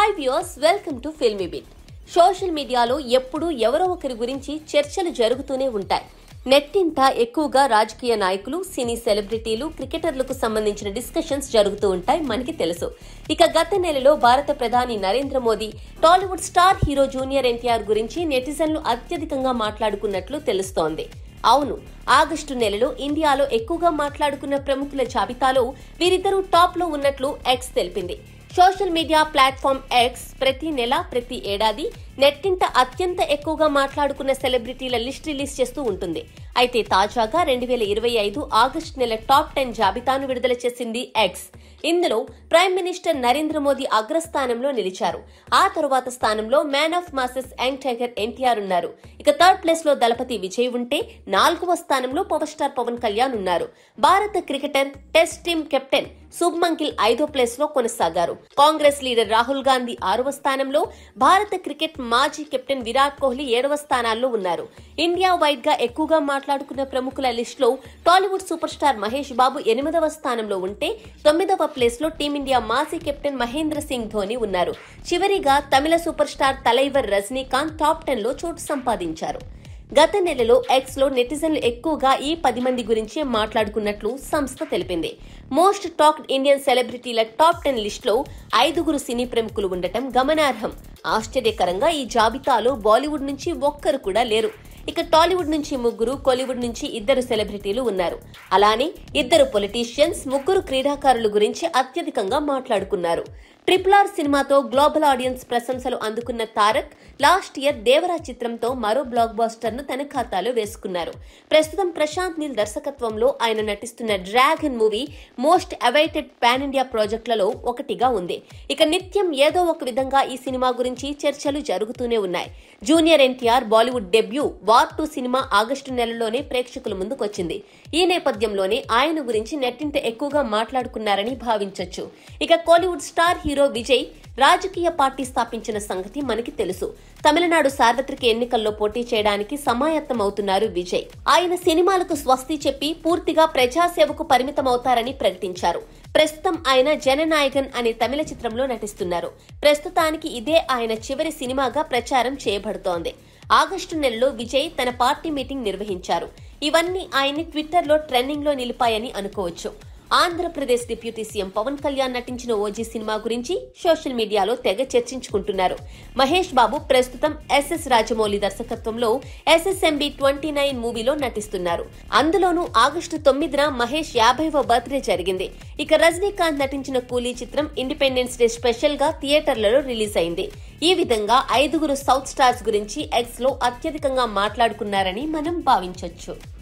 Hi viewers, welcome to filmy beat. Social మీడియాలో ఎప్పుడూ ఎవరో ఒకరి గురించి చర్చలు జరుగుతూనే ఉంటాయి. నెట్టింట ఎక్కువగా రాజకీయ నాయకులు, సినీ సెలబ్రిటీలు, క్రికెటర్లకు సంబంధించిన డిస్కషన్స్ జరుగుతూ ఉంటాయి, మనకి తెలుసు. ఇక గత నెలలో భారత ప్రధాని Narendra Modi Tollywood star hero junior NTR గురించి నెటిజన్లు అత్యధికంగా మాట్లాడుకున్నట్లు తెలుస్తోంది. అవును, ఆగస్టు నెలలో ఇండియాలో ఎక్కువగా మాట్లాడుకున్న ప్రముఖుల జాబితాలో వీరిద్దరూ టాప్ లో ఉన్నట్లు ఎక్స్ తెలిపింది. సోషల్ మీడియా ప్లాట్ఫామ్ ఎక్స్ ప్రతి నెల, ప్రతి ఏడాది నెట్టింట అత్యంత ఎక్కువగా మాట్లాడుకున్న సెలబ్రిటీల లిస్ట్ రిలీజ్ చేస్తూ ఉంటుంది. అయితే తాజాగా 2025 ఆగస్టు నెల టాప్ 10 జాబితాను విడుదల చేసింది ఎక్స్. ఇందులో ప్రైమ్ మినిస్టర్ నరేంద్ర మోదీ అగ్రస్థానంలో నిలిచారు. ఆ తరువాత స్థానంలో man of masses young tiger NTR ఉన్నారు. ఇక థర్డ్ ప్లేస్ లో దళపతి విజయ్ ఉంటే 4వ స్థానంలో పవర్ స్టార్ పవన్ కళ్యాణ్ ఉన్నారు. భారత cricketer test team captain Shubman Gill 5వ ప్లేస్ లో కొనసాగారు. కాంగ్రెస్ లీడర్ రాహుల్ గాంధీ 6వ స్థానంలో, భారత క్రికెట్ మాజీ కెప్టెన్ విరాట్ కోహ్లీ 7వ స్థానాల్లో ఉన్నారు. ఇండియా వైడ్ గా ఎక్కువగా మాట్లాడుకున్న ప్రముఖుల లిస్ట్ లో Tollywood super star Mahesh Babu 8వ స్థానంలో ఉంటే 9వ ప్లేస్ లో టీమిండియా మాజీ కెప్టెన్ మహేంద్ర సింగ్ ధోని ఉన్నారు. చివరిగా Tamil super star Thalaivar Rajinikanth top 10 లో చోటు సంపాదించారు. గత నెలలో ఎక్స్ లో నెటిజన్లు ఎక్కువగా ఈ 10 మంది గురించి మాట్లాడుకున్నట్లు సంస్థ తెలిపింది. మోస్ట్ టాక్డ్ ఇండియన్ సెలబ్రిటీల టాప్ 10 లిస్ట్ లో 5గురు సినీ ప్రముఖులు ఉండటం గమనార్హం. ఆశ్చర్యకరంగా ఈ జాబితాలో బాలీవుడ్ నుంచి ఒక్కరు కూడా లేరు. ఇక టాలీవుడ్ నుంచి 3, కోలీవుడ్ నుంచి 2 సెలబ్రిటీలు ఉన్నారు. అలానే 2 పొలిటీషియన్స్, 3 క్రీడాకారుల గురించి అత్యధికంగా మాట్లాడుకున్నారు. RRR సినిమాతో గ్లోబల్ ఆడియన్స్ ప్రశంసలు అందుకున్న తారక్ లాస్ట్ ఇయర్ దేవరా చిత్రంతో మరో బ్లాక్ బాస్టర్ ను తన ఖాతాలో వేసుకున్నారు. ప్రస్తుతం ప్రశాంత్ నీల్ దర్శకత్వంలో ఆయన నటిస్తున్న dragon movie most awaited pan India ప్రాజెక్టులలో ఒకటిగా ఉంది. ఇక నిత్యం ఏదో ఒక విధంగా ఈ సినిమా గురించి చర్చలు జరుగుతూనే ఉన్నాయి. Junior NTR Bollywood debut war 2 cinema August నెలలోనే ప్రేక్షకుల ముందుకొచ్చింది. ఈ నేపథ్యంలోనే ఆయన గురించి నెట్టింట ఎక్కువగా మాట్లాడుకున్నారని భావించొచ్చు. ఇక కోలీవుడ్ స్టార్ హీరో విజయ్ రాజకీయ పార్టీ స్థాపించిన సంగతి మనకి తెలుసు. తమిళనాడు సార్వత్రిక ఎన్నికల్లో పోటీ చేయడానికి సమాయత్తమవుతున్నారు విజయ్. ఆయన సినిమాలకు స్వస్తి చెప్పి పూర్తిగా ప్రజాసేవకు పరిమితమవుతారని ప్రకటించారు. ప్రస్తుతం ఆయన జననాయకన్ అనే తమిళ చిత్రంలో నటిస్తున్నారు. ప్రస్తుతానికి ఇదే ఆయన చివరి సినిమాగా ప్రచారం చేయబడుతోంది. ఆగస్టు నెలలో విజయ్ తన పార్టీ మీటింగ్ నిర్వహించారు. ఇవన్నీ ఆయన్ని ట్విట్టర్లో ట్రెండింగ్ లో నిలిపాయని అనుకోవచ్చు. ఆంధ్రప్రదేశ్ డిప్యూటీ సీఎం పవన్ కళ్యాణ్ నటించిన ఓజీ సినిమా గురించి సోషల్ మీడియాలో తెగ చర్చించుకుంటున్నారు. మహేష్ బాబు ప్రస్తుతం ఎస్ఎస్ రాజమౌళి దర్శకత్వంలో SSMB 29 మూవీలో నటిస్తున్నారు. అందులోనూ ఆగస్టు 9న మహేష్ 50వ బర్త్డే జరిగింది. ఇక రజనీకాంత్ నటించిన కూలీ చిత్రం ఇండిపెండెన్స్ డే స్పెషల్ గా థియేటర్లలో రిలీజ్ అయింది. ఈ విధంగా 5గురు సౌత్ స్టార్స్ గురించి ఎక్స్ లో అత్యధికంగా మాట్లాడుకున్నారని మనం భావించొచ్చు.